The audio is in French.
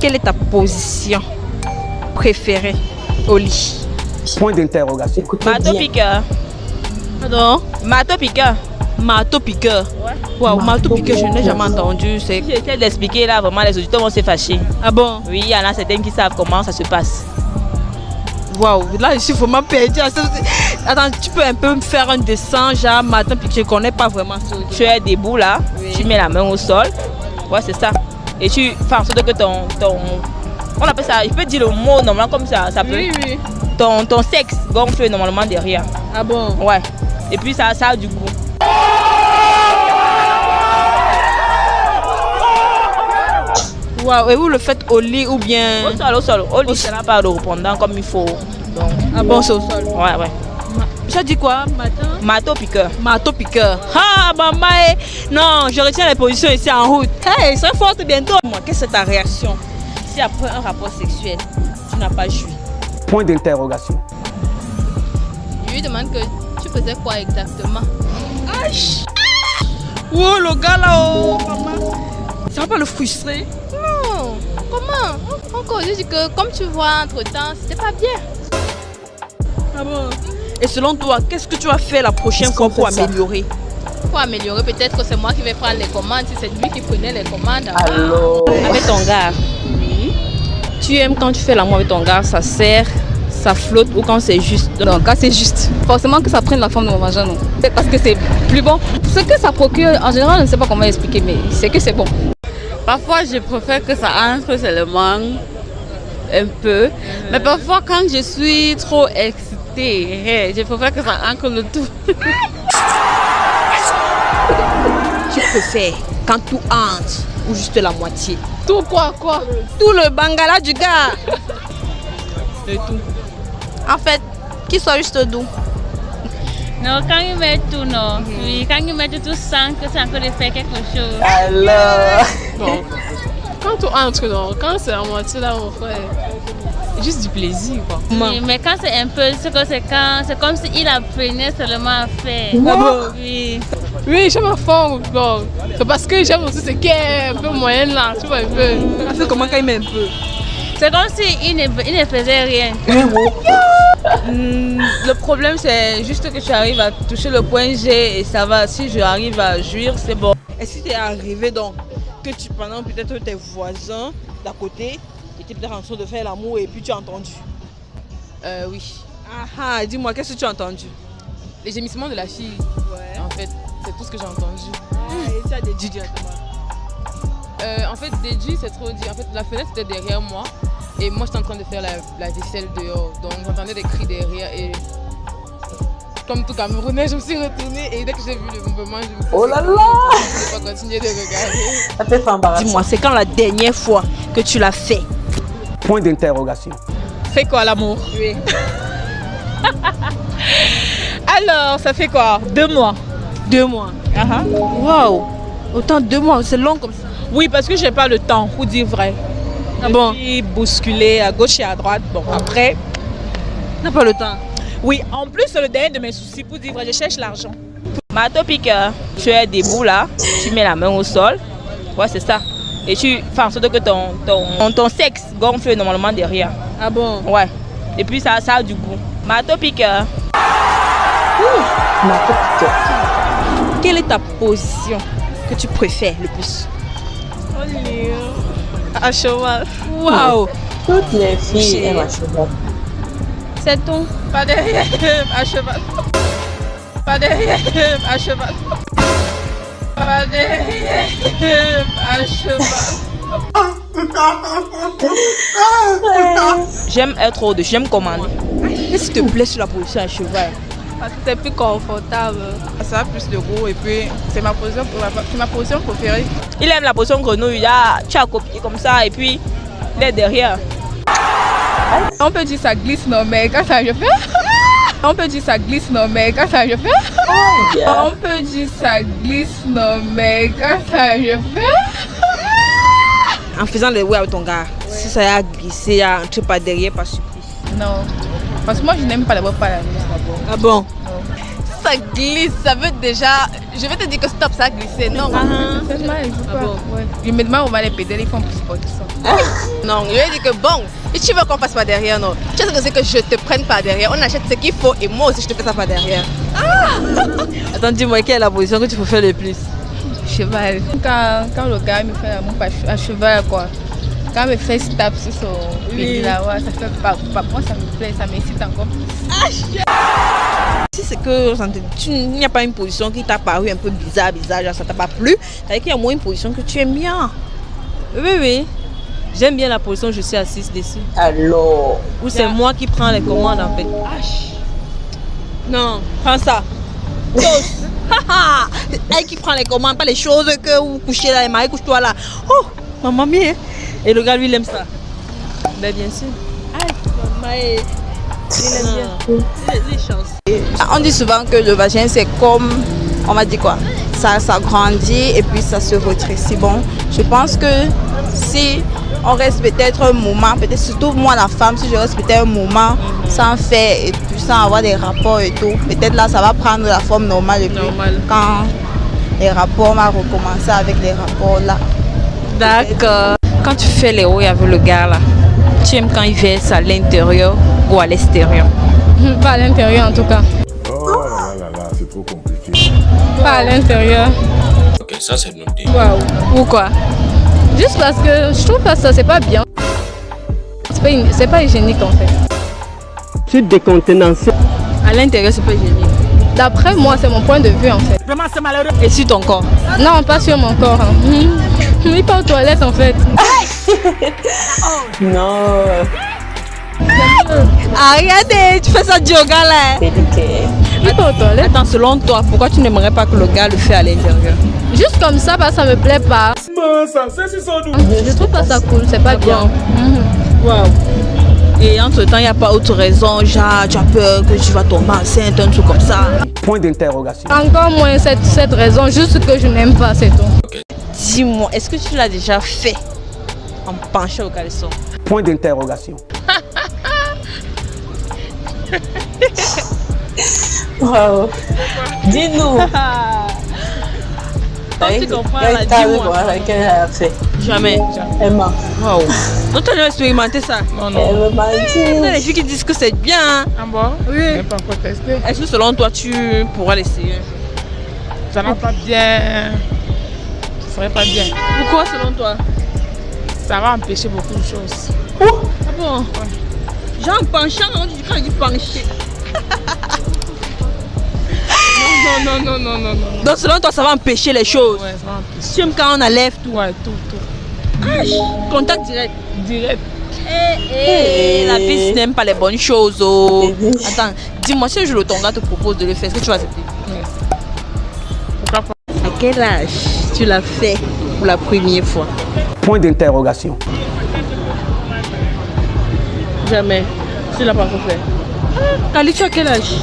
Quelle est ta position préférée au lit? Point d'interrogation. Marteau piqueur. Pardon? Marteau piqueur. Marteau piqueur. Ouais. Waouh, marteau piqueur, je n'ai jamais entendu. C'est... J'essaie d'expliquer là, vraiment les auditeurs vont se fâcher. Ah bon? Oui, il y en a certains qui savent comment ça se passe. Waouh, là je suis vraiment perdue. Attends, tu peux un peu me faire un dessin, genre marteau piqueur, je ne connais pas vraiment ça. Tu es debout là, Oui. tu mets la main au sol. Ouais, c'est ça. Et tu fais en sorte que ton on appelle ça, il peut dire le mot normalement comme ça peut. Oui, oui. Ton sexe gonfle normalement derrière. Ah bon? Ouais. Et puis ça a du goût. Waouh, et vous le faites au lit ou bien... Au sol, au sol. Au lit, ça n'a pas de répondant comme il faut. Donc, Ah bon, c'est au sol. ouais, ouais. Ça dit quoi, matin? Marteau piqueur. Marteau piqueur. Ah, maman, non, je retiens les positions ici en route. Hey, ça forte bientôt. Moi, qu'est-ce que c'est ta réaction si après un rapport sexuel, tu n'as pas joui? Point d'interrogation. Je lui demande que tu faisais quoi exactement. Aïe! Oh, le gars là, oh, maman. Ça va pas le frustrer? Non, comment? Encore, je dis que comme tu vois entre temps, c'était pas bien. Ah bon? Et selon toi, qu'est-ce que tu vas faire la prochaine fois pour améliorer? Pour améliorer, peut-être que c'est moi qui vais prendre les commandes, si c'est lui qui prenait les commandes. Alors. Avec ton gars. Oui. Tu aimes quand tu fais l'amour avec ton gars, ça serre, ça flotte ou quand c'est juste? Non, quand c'est juste. Forcément que ça prenne la forme de mon vagin, non. C'est parce que c'est plus bon. Ce que ça procure, en général, je ne sais pas comment expliquer, mais c'est que c'est bon. Parfois, je préfère que ça entre seulement un peu. Mais parfois, quand je suis trop excitée, je préfère que ça entre le tout. Tu préfères quand tout entre ou juste la moitié? Tout quoi? Tout le bangala du gars. Et tout. En fait, qu'il soit juste doux. Non, quand ils mettent tout, non. Oui, quand ils mettent tout sans que ça peut faire quelque chose. Alors. Bon. Quand tout entre, non. Quand c'est à moitié, là, mon frère. Juste du plaisir, quoi. Oui, mais quand c'est un peu, c'est comme s'il apprenait seulement à faire. Ah bon? Oui. Oui, j'aime à fond. Bon. C'est parce que j'aime aussi ce qui est un peu moyen là, tu vois un peu. C'est comment quand il met un peu? C'est comme s'il ne faisait rien. Le problème, c'est juste que tu arrives à toucher le point G et ça va. Si je arrive à jouir, c'est bon. Est-ce que tu es arrivé donc que tu pendant peut-être tes voisins d'à côté étaient peut-être en train de faire l'amour et puis tu as entendu? Oui. Ah, dis-moi, qu'est-ce que tu as entendu? Les gémissements de la fille. Ouais. En fait, c'est tout ce que j'ai entendu. Et tu as déduit directement. En fait, déduit, c'est trop dit. En fait, la fenêtre était derrière moi et moi j'étais en train de faire la vaisselle dehors. Donc j'entendais des cris derrière et comme tout Camerounais, je me suis retournée et dès que j'ai vu le mouvement, je me suis dit, Oh là là! je ne vais pas continuer de regarder. Ça peut être embarrassant. Dis-moi, c'est quand la dernière fois que tu l'as fait? Point d'interrogation. Fait quoi l'amour? Oui. Alors, ça fait quoi? 2 mois. 2 mois. Waouh! Autant 2 mois, c'est long comme ça. Oui, parce que j'ai pas le temps, pour dire vrai. Ah bon? Je suis bousculée à gauche et à droite. Bon, après, N'a pas le temps. oui, en plus, c'est le dernier de mes soucis, pour dire vrai, je cherche l'argent. Marteau piqueur, tu es debout là, tu mets la main au sol. Ouais, c'est ça. Et tu fais en sorte que ton sexe gonfle normalement derrière. Ah bon? Ouais. Et puis ça a du goût. Marteau piqueur. Quelle est ta position que tu préfères le plus? À cheval. Waouh! Toutes les filles aiment à cheval. C'est tout. Pas derrière, à cheval. Pas derrière, à cheval. Pas derrière, à cheval. J'aime être au-dessus, j'aime commander. Qu'est-ce qui te plaît sur la position à cheval? Parce que c'est plus confortable. Ça a plus de goût et puis c'est ma position préférée. Il aime la position grenouille, là, tu as copié comme ça et puis il est derrière. On peut dire ça glisse, non, mais quand ça je fais. On peut dire ça glisse, non, mais quand ça je fais. On peut dire ça glisse, non, mais quand ça je fais. En faisant les ouais avec ton gars, si ça a glissé, a entré par derrière, par surprise. Non, parce que moi je n'aime pas d'abord pas la glisse d'abord. Ah bon? Ça glisse, ça veut déjà. Je vais te dire que stop, ça a glissé. Non, Ah, c'est mal, je joue pas. Ouais. Je me demande où on va les pédales, ils font plus supporter ça. Non, je lui ai dit que bon, si tu veux qu'on fasse pas derrière, non. Tu sais ce que c'est que je te prenne pas derrière. On achète ce qu'il faut et moi aussi je te fais ça pas derrière. Attends, dis-moi, quelle est la position que tu préfères le plus? Cheval. Quand le gars me fait l'amour à cheval, quoi. Quand il me fait stop sur son pédale, là, ouais, ça fait pas. Moi, ça me plaît, ça m'excite encore plus. Si c'est que il n'y a pas une position qui t'a paru un peu bizarre, genre ça t'a pas plu, c'est-à-dire qu'il y a moins une position que tu aimes bien. Oui. J'aime bien la position où je suis assise dessus. Alors. Ou c'est moi qui prends les commandes en fait. Non, prends ça. Elle qui prend les commandes, pas les choses que vous couchez là, les maris couche-toi là. Oh, maman mia. Et le gars lui il aime ça. Ben bien sûr. Maman, il aime bien. Les chances. On dit souvent que le vagin c'est comme, on va dire quoi, ça grandit et puis ça se rétrécit. Bon, je pense que si on reste peut-être un moment, peut-être surtout moi la femme, si je reste peut-être un moment sans faire et puis sans avoir des rapports et tout, peut-être là ça va prendre la forme normale et puis quand les rapports, on va recommencer avec les rapports là. D'accord. Quand tu fais les hauts avec le gars là, tu aimes quand il verse à l'intérieur ou à l'extérieur? Pas à l'intérieur en tout cas. Oh là, c'est trop compliqué. Pas à l'intérieur. Ok, ça c'est noté. Waouh. Pourquoi? Juste parce que je trouve que ça c'est pas bien. C'est pas hygiénique en fait. Tu décontenancé. À l'intérieur, c'est pas hygiénique. D'après moi, c'est mon point de vue en fait. Vraiment, c'est malheureux. Et sur ton corps? Non, pas sur mon corps. Oui, pas aux toilettes en fait. Non. Regardez, tu fais ça du yoga là. Oui, pas aux toilettes. Attends, selon toi, pourquoi tu n'aimerais pas que le gars le fait à l'intérieur? Juste comme ça, parce que ça me plaît pas. Je trouve pas ça cool, c'est pas bien. Waouh. Et entre temps, il n'y a pas autre raison, genre tu as peur que tu vas tomber enceinte, un truc comme ça. Point d'interrogation. Encore moins cette raison, juste que je n'aime pas, c'est tout. Okay. Dis-moi, est-ce que tu l'as déjà fait en penchant au caleçon? Point d'interrogation. Wow. Dis-nous. Tu comprends là, dis-moi. Qu'elle a fait. Jamais. Emma. Waouh. Donc tu as déjà expérimenté ça? Elle m'a dit. Il y a des filles qui disent que c'est bien. Ah bon? Oui. Je n'ai pas encore testé. Est-ce que selon toi, tu pourras l'essayer? Ça va pas bien. Ça serait pas bien. Pourquoi selon toi? Ça va empêcher beaucoup de choses. Ah bon? Ouais. Genre en penchant, quand on dit pencher. Non. Donc selon toi, ça va empêcher les choses? Ouais, ça va empêcher. Tu aimes quand on enlève tout? Ouais, tout. Contact direct. Direct. La fille n'aime pas les bonnes choses. Oh. Attends, dis-moi, si un jour ton gars te propose de le faire, est-ce que tu vas accepter? Ouais. Pourquoi pas? À quel âge tu l'as fait pour la première fois? Point d'interrogation. Jamais. Tu l'as pas encore fait. Kali, tu as quel âge?